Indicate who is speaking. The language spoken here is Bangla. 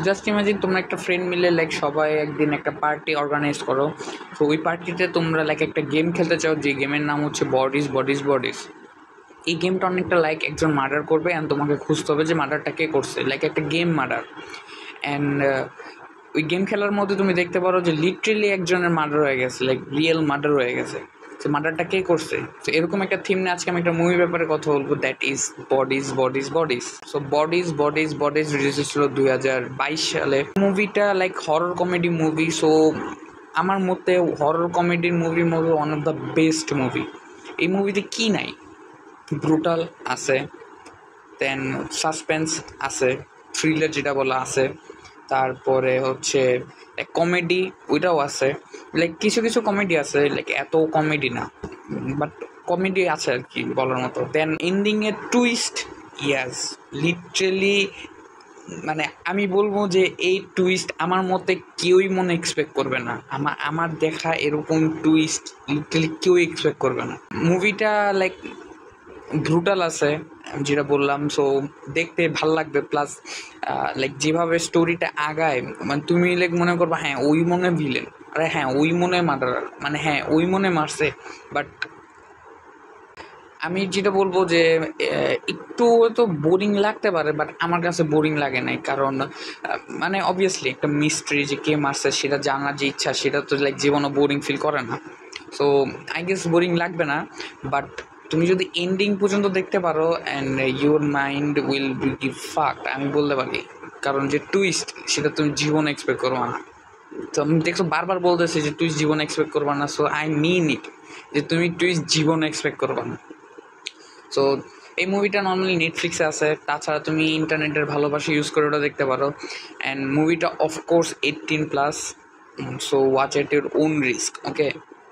Speaker 1: জাস্ট ইমাজিন তোমরা একটা ফ্রেন্ড মিলে লাইক সবাই একদিন একটা পার্টি অর্গানাইজ করো। তো ওই পার্টিতে তোমরা লাইক একটা গেম খেলতে চাও, যে গেমের নাম হচ্ছে বডিজ বডিজ বডিজ। এই গেমটা অনেকটা লাইক একজন মার্ডার করবে অ্যান্ড তোমাকে খুঁজতে হবে যে মার্ডারটা কে করছে, লাইক একটা গেম মার্ডার। অ্যান্ড ওই গেম খেলার মধ্যে তুমি দেখতে পারো যে লিটারেলি একজনের মার্ডার হয়ে গেছে, লাইক রিয়েল মার্ডার হয়ে গেছে। তো মার্ডারটা কে করছে, তো এরকম একটা থিম নিয়ে আজকে আমি একটা মুভি ব্যাপারে কথা বলবো, that is bodies bodies bodies. So bodies bodies bodies release হয়েছিল 2022 সালে। মুভিটা like horror comedy movie. So আমার মতে হরর কমেডির মুভির মধ্যে one of the best movie. এই মুভিতে কি নাই, ব্রুটাল আছে, দেন সাসপেন্স আছে, থ্রিলার যেটা বলা আছে, তারপরে হচ্ছে কমেডি ওইটাও আছে। লাইক কিছু কিছু কমেডি আছে, লাইক এত কমেডি না, বাট কমেডি আছে আর কি বলার মতো। দেন এন্ডিংয়ের টুইস্ট, ইয়াস, লিটারেলি মানে আমি বলবো যে এই টুইস্ট আমার মতে কেউই মনে এক্সপেক্ট করবে না। আমার দেখা এরকম টুইস্ট লিটারালি কেউ এক্সপেক্ট করবে না। মুভিটা লাইক ব্রুটাল আছে যেটা বললাম, সো দেখতে ভাল লাগবে। প্লাস লাইক যেভাবে স্টোরিটা আগায়, মানে তুমি লাইক মনে করবা হ্যাঁ ওই মনে ভিলেন, আরে হ্যাঁ ওই মনে মার্ডারার, মানে হ্যাঁ ওই মনে মারছে। বাট আমি যেটা বলবো যে একটু তো বোরিং লাগতে পারে, বাট আমার কাছে বোরিং লাগে নাই। কারণ মানে অবভিয়াসলি একটা মিস্ট্রি যে কে মারছে সেটা জানার যে ইচ্ছা, সেটা তো লাইক জীবনও বোরিং ফিল করে না। সো আই গেস বোরিং লাগবে না। বাট তুমি যদি এন্ডিং পর্যন্ত দেখতে পারো and your mind will be fucked, আমি বলতে পারি। কারণ যে টুইস্ট সেটা তুমি জীবনে এক্সপেক্ট করবো না। তো আমি দেখছো বারবার বলতেছি যে টুইস্ট জীবনে এক্সপেক্ট করবা না। সো আই মিন ইট, যে তুমি টুইস্ট জীবনে এক্সপেক্ট করবা না। সো এই মুভিটা নর্মালি নেটফ্লিক্সে আছে, তাছাড়া তুমি ইন্টারনেটের ভালোবাসা ইউজ করে ওটা দেখতে পারো। অ্যান্ড মুভিটা of course 18+, so watch at your own risk, okay.